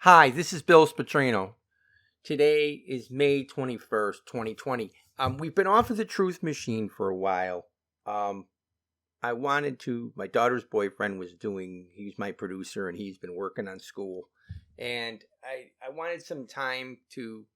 Hi, this is Bill Spatrino. Today is May 21st, 2020. We've been off of the Truth Machine for a while. Um, my daughter's boyfriend he's my producer and he's been working on school. And I wanted some time to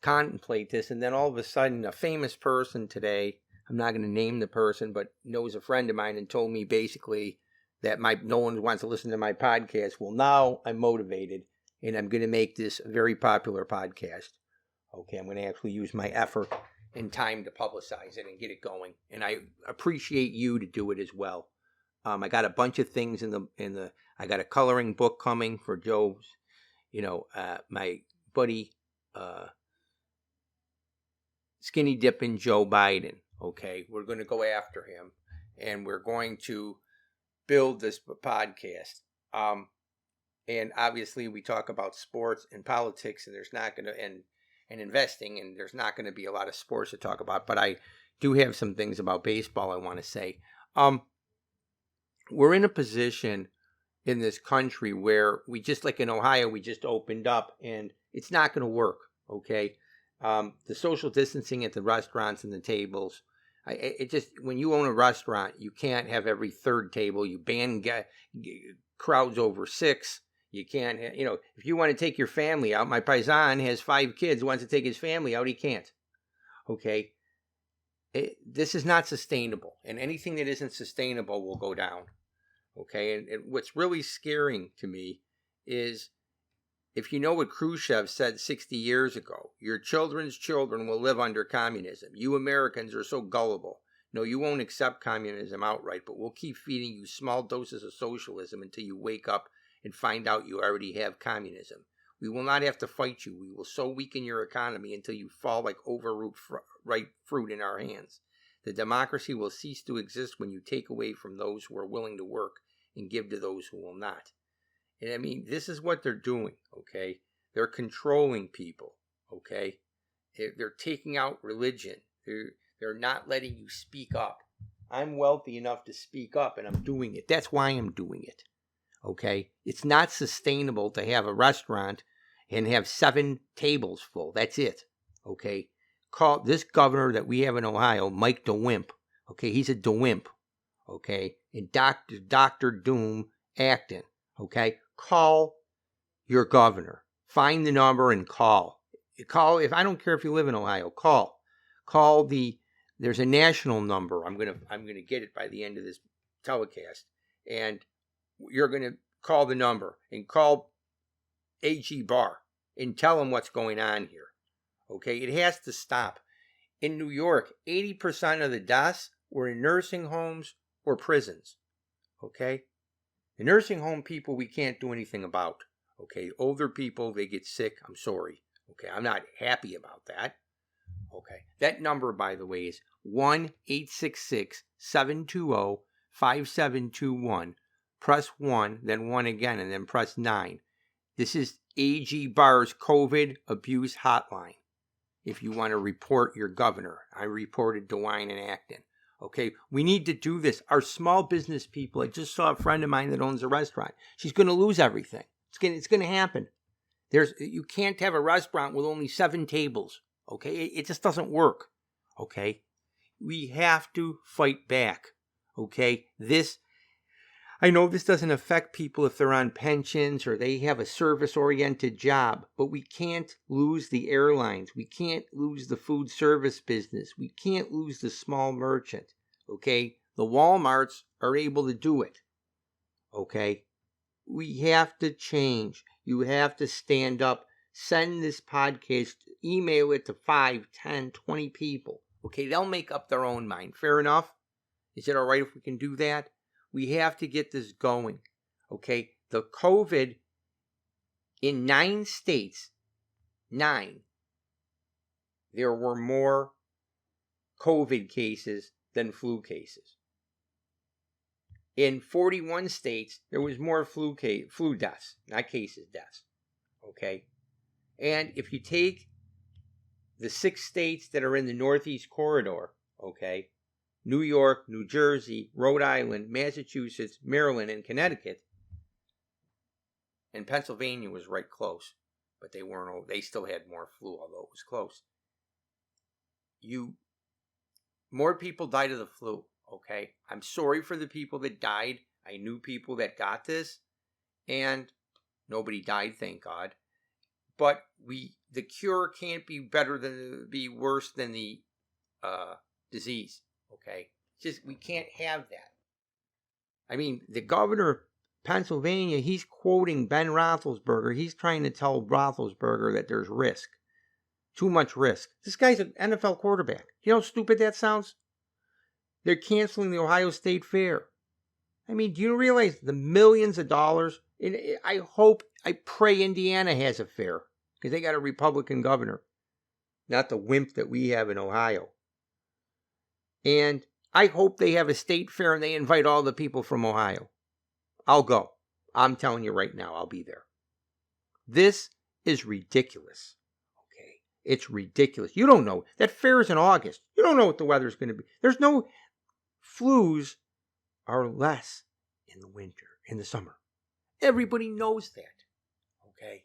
contemplate this. And then all of a sudden, a famous person today, I'm not going to name the person, but knows a friend of mine and told me basically that no one wants to listen to my podcast. Well, now I'm motivated and I'm going to make this a very popular podcast. Okay, I'm going to actually use my effort and time to publicize it and get it going. And I appreciate you to do it as well. I got a bunch of things I got a coloring book coming for Joe's, my buddy, skinny dipping Joe Biden. Okay, we're going to go after him and we're going to build this podcast. And obviously we talk about sports and politics, and there's not going to and investing, and there's not going to be a lot of sports to talk about, but I do have some things about baseball I want to say. We're in a position in this country where we, just like in Ohio, we just opened up and it's not going to work. Okay. The social distancing at the restaurants and the tables, when you own a restaurant, you can't have every third table. You ban crowds over 6. You can't, if you want to take your family out, my paisan has 5 kids, wants to take his family out, he can't. Okay. This is not sustainable, and anything that isn't sustainable will go down. Okay. And what's really scaring to me is, if you know what Khrushchev said 60 years ago, your children's children will live under communism. You Americans are so gullible. No, you won't accept communism outright, but we'll keep feeding you small doses of socialism until you wake up and find out you already have communism. We will not have to fight you. We will so weaken your economy until you fall like overripe fruit in our hands. The democracy will cease to exist when you take away from those who are willing to work and give to those who will not. And I mean, this is what they're doing, okay? They're controlling people, okay? They're taking out religion. They're not letting you speak up. I'm wealthy enough to speak up, and I'm doing it. That's why I'm doing it, okay? It's not sustainable to have a restaurant and have 7 tables full. That's it, okay? Call this governor that we have in Ohio, Mike DeWimp, okay? He's a DeWimp, okay? And Dr. Doom Acton, okay? Call your governor. Find the number and call. If I don't care if you live in Ohio, call. There's a national number. I'm gonna get it by the end of this telecast, and you're gonna call the number and call AG Barr and tell him what's going on here. Okay, it has to stop. In New York, 80% of the deaths were in nursing homes or prisons. Okay. The nursing home people, we can't do anything about. Okay, older people, they get sick. I'm sorry. Okay, I'm not happy about that. Okay, that number, by the way, is 1-866-720-5721. Press 1, then 1 again, and then press 9. This is AG Barr's COVID abuse hotline. If you want to report your governor, I reported DeWine and Acton. Okay, we need to do this. Our small business people, I just saw a friend of mine that owns a restaurant. She's going to lose everything. It's going to happen. You can't have a restaurant with only 7 tables. Okay, it just doesn't work. Okay, we have to fight back. Okay, I know this doesn't affect people if they're on pensions or they have a service-oriented job, but we can't lose the airlines. We can't lose the food service business. We can't lose the small merchant, okay? The Walmarts are able to do it, okay? We have to change. You have to stand up. Send this podcast, email it to 5, 10, 20 people, okay? They'll make up their own mind. Fair enough? Is it all right if we can do that? We have to get this going, okay? The COVID in 9 states, 9, there were more COVID cases than flu cases. In 41 states, there was more flu deaths, not cases, deaths, okay? And if you take the 6 states that are in the Northeast Corridor, okay, New York, New Jersey, Rhode Island, Massachusetts, Maryland, and Connecticut, And Pennsylvania was right close, but they weren't. They still had more flu, although it was close. More people died of the flu. Okay, I'm sorry for the people that died. I knew people that got this, and nobody died, thank God. But the cure can't be worse than the disease. Okay, we can't have that. I mean, the governor of Pennsylvania, he's quoting Ben Roethlisberger. He's trying to tell Roethlisberger that there's risk, too much risk. This guy's an NFL quarterback. You know how stupid that sounds? They're canceling the Ohio State Fair. I mean, do you realize the millions of dollars? And I pray Indiana has a fair because they got a Republican governor, not the wimp that we have in Ohio. And I hope they have a state fair and they invite all the people from Ohio. I'll go. I'm telling you right now, I'll be there. This is ridiculous. Okay. It's ridiculous. You don't know. That fair is in August. You don't know what the weather's going to be. There's no flus are less in the winter, in the summer. Everybody knows that. Okay.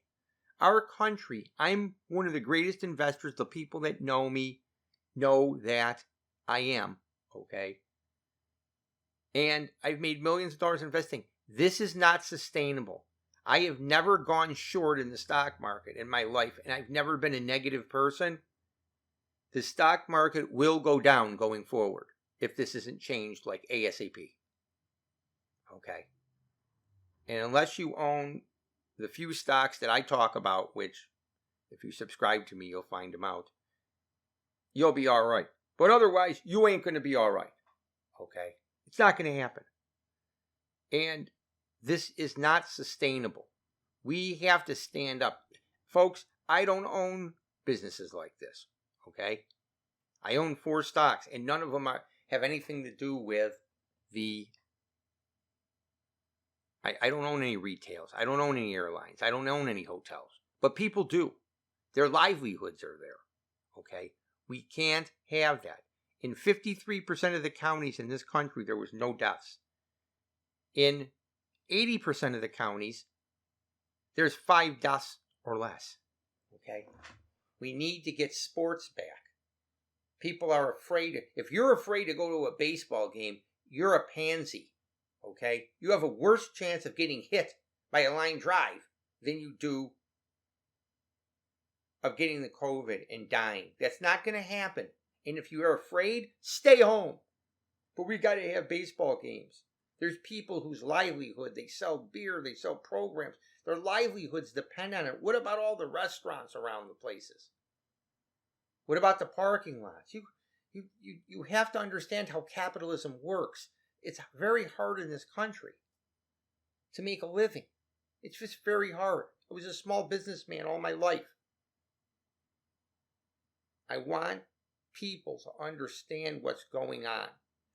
Our country, I'm one of the greatest investors. The people that know me know that I am. Okay. And I've made millions of dollars investing. This is not sustainable. I have never gone short in the stock market in my life, and I've never been a negative person. The stock market will go down going forward if this isn't changed like ASAP. Okay. And unless you own the few stocks that I talk about, which if you subscribe to me, you'll find them out, you'll be all right. But otherwise, you ain't going to be all right. Okay. It's not going to happen. And this is not sustainable. We have to stand up. Folks, I don't own businesses like this. Okay. I own 4 stocks, and none of them have anything to do with the... I don't own any retails. I don't own any airlines. I don't own any hotels. But people do. Their livelihoods are there. Okay? We can't have that. In 53% of the counties in this country, there was no deaths. In 80% of the counties, there's 5 deaths or less. Okay? We need to get sports back. People are afraid. If you're afraid to go to a baseball game, you're a pansy. Okay? You have a worse chance of getting hit by a line drive than you do of getting the COVID and dying. That's not going to happen. And if you are afraid, stay home. But we got to have baseball games. There's people whose livelihood, they sell beer, they sell programs. Their livelihoods depend on it. What about all the restaurants around the places? What about the parking lots? You have to understand how capitalism works. It's very hard in this country to make a living. It's just very hard. I was a small businessman all my life. I want people to understand what's going on.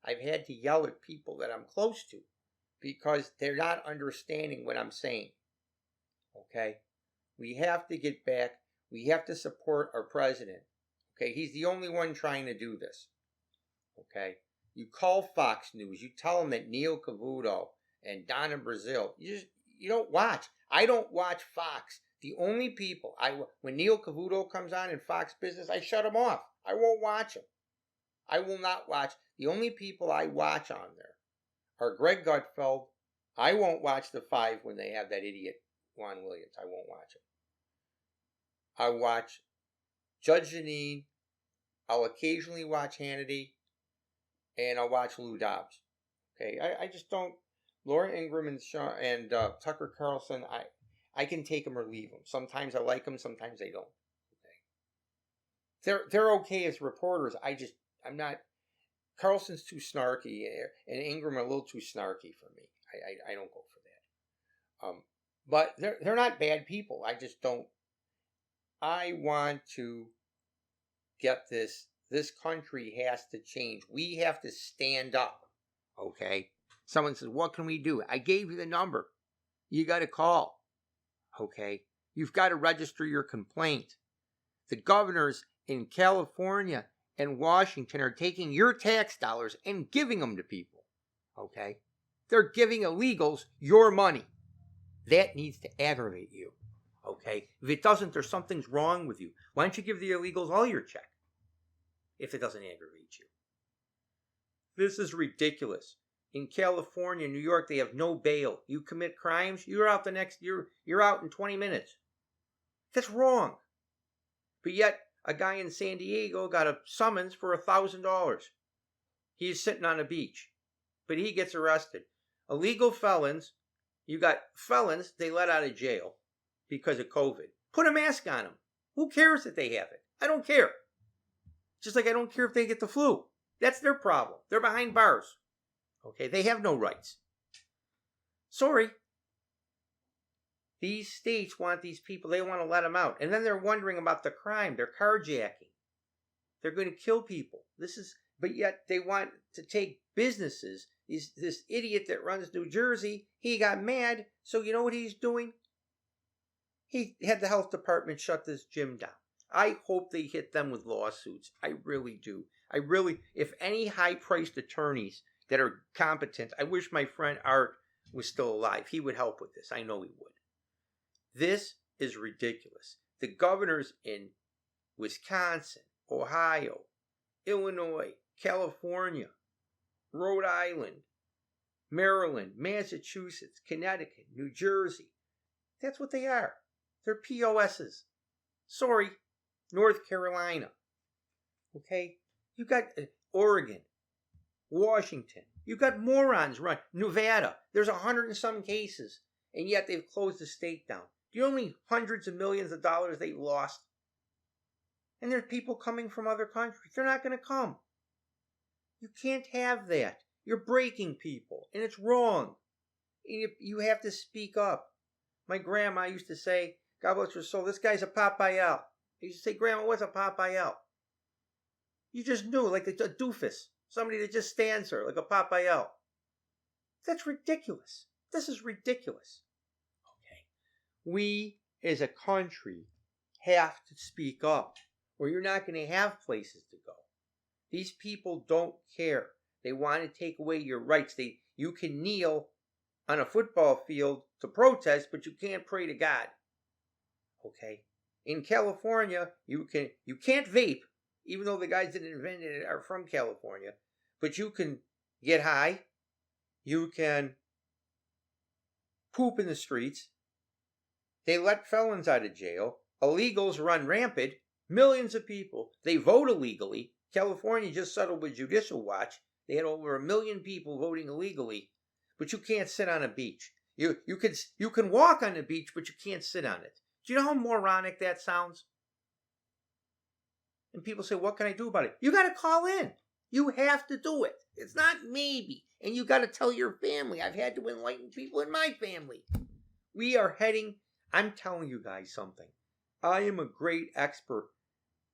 I've had to yell at people that I'm close to because they're not understanding what I'm saying. Okay? We have to get back. We have to support our president. Okay? He's the only one trying to do this. Okay? You call Fox News. You tell them that Neil Cavuto and Donna Brazil, you don't watch. I don't watch Fox. The only people, when Neil Cavuto comes on in Fox Business, I shut him off. I won't watch him. I will not watch. The only people I watch on there are Greg Gutfeld. I won't watch the 5 when they have that idiot Juan Williams. I won't watch it. I watch Judge Jeanine. I'll occasionally watch Hannity. And I'll watch Lou Dobbs. Okay, I just don't. Laura Ingraham and Tucker Carlson, I can take them or leave them. Sometimes I like them, sometimes I don't. Okay, they're okay as reporters. I'm not. Carlson's too snarky, and Ingraham are a little too snarky for me. I don't go for that. But they're not bad people. I just don't. I want to get this. This country has to change. We have to stand up. Okay? Someone says, what can we do? I gave you the number. You got to call. Okay? You've got to register your complaint. The governors in California and Washington are taking your tax dollars and giving them to people. Okay? They're giving illegals your money. That needs to aggravate you. Okay? If it doesn't, there's something's wrong with you. Why don't you give the illegals all your check if it doesn't aggravate you? This is ridiculous. In California, New York, they have no bail. You commit crimes, you're out the next year. You're out in 20 minutes. That's wrong. But yet, a guy in San Diego got a summons for $1,000. He's sitting on a beach, but he gets arrested. Illegal felons, you got felons they let out of jail because of COVID. Put a mask on them. Who cares that they have it? I don't care. Just like I don't care if they get the flu. That's their problem. They're behind bars. Okay, they have no rights. Sorry. These states want these people, they want to let them out. And then they're wondering about the crime. They're carjacking. They're going to kill people. But yet they want to take businesses. This idiot that runs New Jersey, he got mad. So you know what he's doing? He had the health department shut this gym down. I hope they hit them with lawsuits. I really do. If any high-priced attorneys that are competent, I wish my friend Art was still alive. He would help with this. I know he would. This is ridiculous. The governors in Wisconsin, Ohio, Illinois, California, Rhode Island, Maryland, Massachusetts, Connecticut, New Jersey, that's what they are. They're POSs. Sorry, North Carolina. Okay? You got Oregon, Washington. You got morons run. Nevada. There's 100 and some cases, and yet they've closed the state down. Do you know how many hundreds of millions of dollars they've lost? And there's people coming from other countries. They're not going to come. You can't have that. You're breaking people, and it's wrong. And you have to speak up. My grandma used to say, God bless her soul, this guy's a Papayel. I used to say, Grandma, what's a Papayel? You just knew, like a doofus. Somebody that just stands there, like a Papayel. That's ridiculous. This is ridiculous. Okay. We, as a country, have to speak up, or you're not going to have places to go. These people don't care. They want to take away your rights. You can kneel on a football field to protest, but you can't pray to God. Okay? In California, you can't vape, even though the guys that invented it are from California, but you can get high. You can poop in the streets. They let felons out of jail. Illegals run rampant. Millions of people. They vote illegally. California just settled with Judicial Watch. They had over 1 million people voting illegally. But you can't sit on a beach. You can walk on the beach, but you can't sit on it. Do you know how moronic that sounds? And people say, what can I do about it? You got to call in. You have to do it. It's not maybe. And you got to tell your family. I've had to enlighten people in my family. We are heading, I'm telling you guys something. I am a great expert.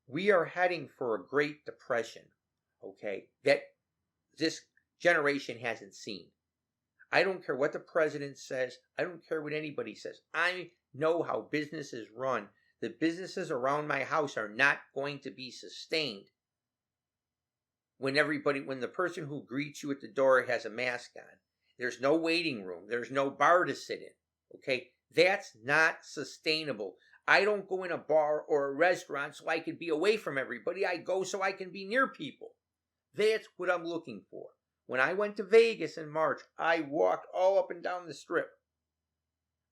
We are heading for a Great Depression, okay, that this generation hasn't seen. I don't care what the president says. I don't care what anybody says. I know how businesses run. The businesses around my house are not going to be sustained when the person who greets you at the door has a mask on. There's no waiting room. There's no bar to sit in. Okay? That's not sustainable. I don't go in a bar or a restaurant so I can be away from everybody. I go so I can be near people. That's what I'm looking for. When I went to Vegas in March, I walked all up and down the strip.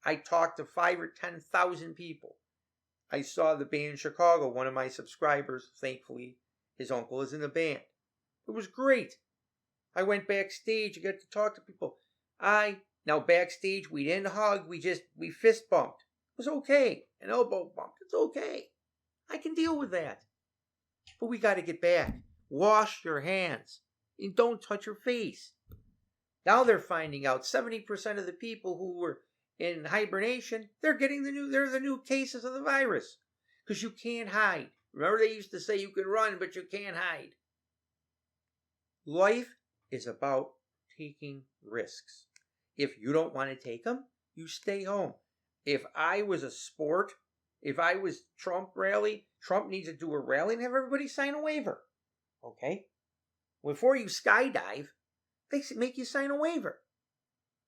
I talked to 5,000 or 10,000 people. I saw the band Chicago, one of my subscribers, thankfully, his uncle is in the band. It was great. I went backstage, I got to talk to people. Now backstage, we didn't hug, we fist bumped. It was okay. An elbow bump, it's okay. I can deal with that. But we got to get back. Wash your hands. And don't touch your face. Now they're finding out 70% of the people who were in hibernation, they're the new cases of the virus. Because you can't hide. Remember they used to say you can run, but you can't hide. Life is about taking risks. If you don't want to take them, you stay home. If I was a sport, if I was Trump rally, Trump needs to do a rally and have everybody sign a waiver. Okay? Before you skydive, they make you sign a waiver.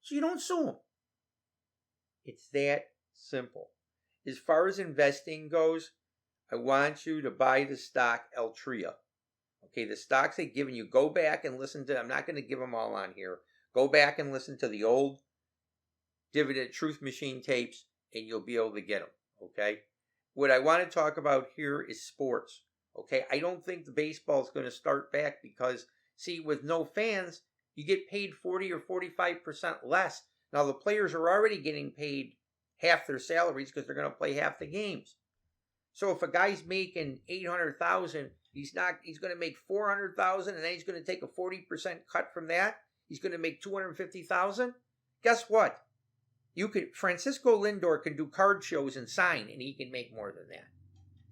So you don't sue them. It's that simple. As far as investing goes, I want you to buy the stock Altria. Okay, the stocks they've given you, go back and listen to, I'm not going to give them all on here. Go back and listen to the old Dividend Truth Machine tapes and you'll be able to get them. Okay, what I want to talk about here is sports. Okay, I don't think the baseball is going to start back because, see, with no fans, you get paid 40 or 45% less. Now, the players are already getting paid half their salaries because they're going to play half the games. So if a guy's making 800,000, he's going to make 400,000 and then he's going to take a 40% cut from that. He's going to make 250,000. Guess what? Francisco Lindor can do card shows and sign and he can make more than that.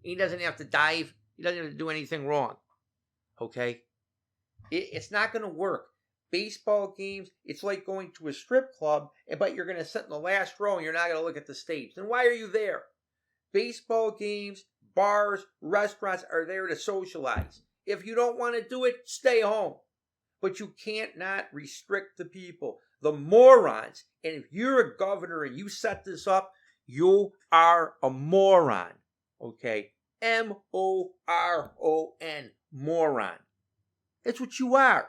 He doesn't have to dive. He doesn't have to do anything wrong. Okay? It's not going to work. Baseball games, it's like going to a strip club, but you're going to sit in the last row and you're not going to look at the stage. Then why are you there? Baseball games, bars, restaurants are there to socialize. If you don't want to do it, stay home. But you can't not restrict the people. The morons, and if you're a governor and you set this up, you are a moron. Okay? M-O-R-O-N, moron. That's what you are.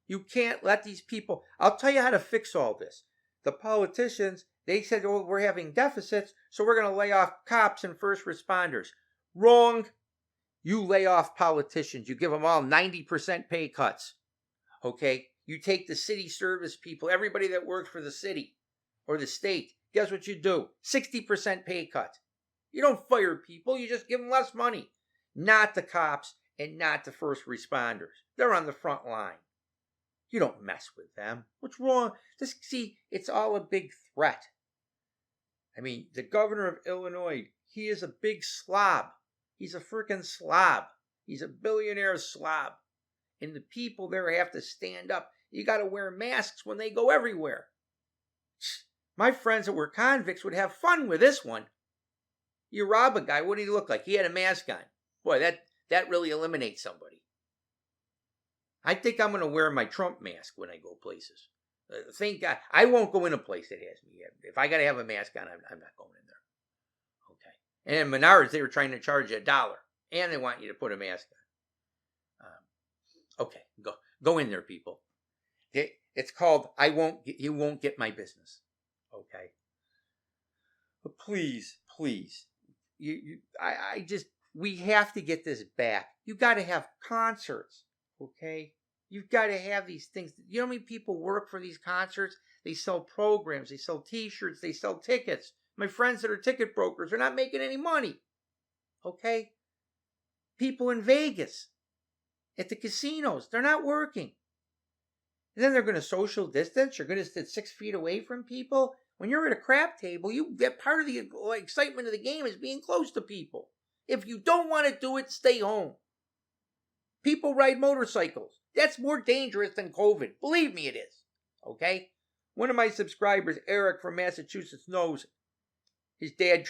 You can't let these people, I'll tell you how to fix all this. The politicians, they said, oh, we're having deficits, so we're going to lay off cops and first responders. Wrong. You lay off politicians. You give them all 90% pay cuts. Okay? You take the city service people, everybody that works for the city or the state. Guess what you do? 60% pay cut. You don't fire people. You just give them less money. Not the cops and not the first responders. They're on the front line. You don't mess with them. What's wrong? See, it's all a big threat. I mean, the governor of Illinois, he is a big slob. He's a freaking slob. He's a billionaire slob. And the people there have to stand up. You got to wear masks when they go everywhere. My friends that were convicts would have fun with this one. You rob a guy, what did he look like? He had a mask on. Boy, that really eliminates somebody. I think I'm going to wear my Trump mask when I go places. Thank God. I won't go in a place that has me. If I got to have a mask on, I'm not going in there. Okay. And in Menards, they were trying to charge you $1. And they want you to put a mask on. Okay. Go in there, people. It's called, you won't get my business. Okay. But please, we have to get this back. You got to have concerts. Okay. You've got to have these things. You know how many people work for these concerts? They sell programs. They sell t-shirts. They sell tickets. My friends that are ticket brokers are not making any money. Okay. People in Vegas, at the casinos, they're not working. And then they're going to social distance. You're going to sit 6 feet away from people. When you're at a crap table, that part of the excitement of the game is being close to people. If you don't want to do it, stay home. People ride motorcycles. That's more dangerous than COVID. Believe me, it is. Okay? One of my subscribers, Eric from Massachusetts, knows his dad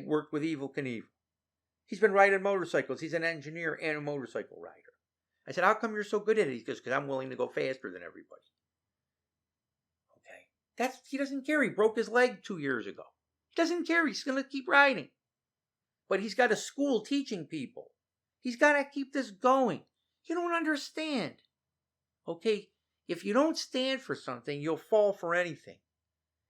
worked with Evel Knievel. He's been riding motorcycles. He's an engineer and a motorcycle rider. I said, how come you're so good at it? He goes, because I'm willing to go faster than everybody. Okay. He doesn't care. He broke his leg 2 years ago. He doesn't care. He's going to keep riding. But he's got a school teaching people. He's got to keep this going. You don't understand. Okay? If you don't stand for something, you'll fall for anything.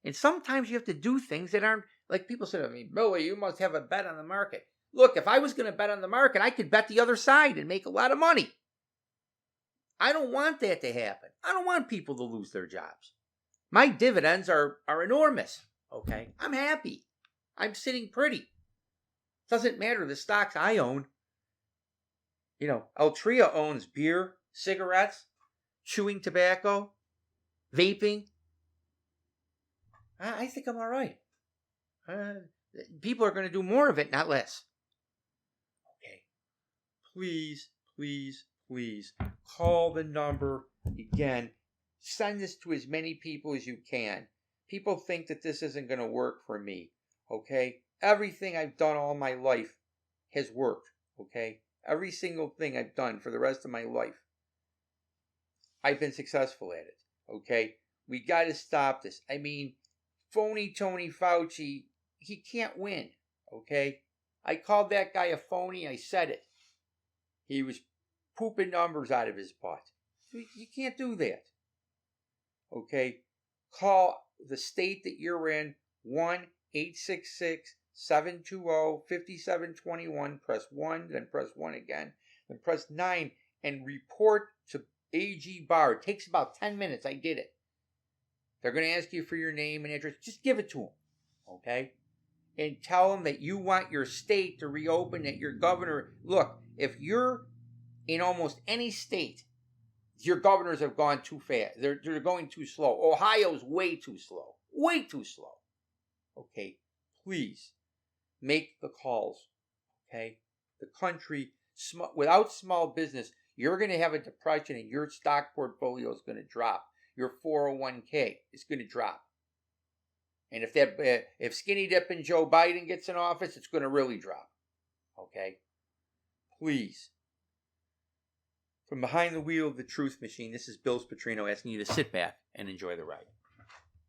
And sometimes you have to do things that aren't, like people say to me, Billy, you must have a bet on the market. Look, if I was going to bet on the market, I could bet the other side and make a lot of money. I don't want that to happen. I don't want people to lose their jobs. My dividends are enormous. Okay? I'm happy. I'm sitting pretty. Doesn't matter the stocks I own. You know, Altria owns beer, cigarettes, chewing tobacco, vaping. I think I'm all right. People are going to do more of it, not less. Okay. Please, call the number again. Send this to as many people as you can. People think that this isn't going to work for me. Okay? Everything I've done all my life has worked. Okay? Every single thing I've done for the rest of my life, I've been successful at it. Okay? We got to stop this. I mean, phony Tony Fauci, he can't win, okay? I called that guy a phony. I said it. He was pooping numbers out of his butt. You can't do that, okay? Call the state that you're in, 1-866-720-5721. Press 1, then press 1 again, then press 9, and report to AG Barr. It takes about 10 minutes. I did it. They're going to ask you for your name and address. Just give it to them, okay? And tell them that you want your state to reopen, that your governor... Look, if you're in almost any state, your governors have gone too fast. They're going too slow. Ohio's way too slow. Way too slow. Okay? Please, make the calls, okay? The country, without small business, you're going to have a depression and your stock portfolio is going to drop. Your 401k is going to drop. And if Skinny Dipping Joe Biden gets in office, it's going to really drop. Okay? Please. From behind the wheel of the truth machine, this is Bill Spatrino asking you to sit back and enjoy the ride.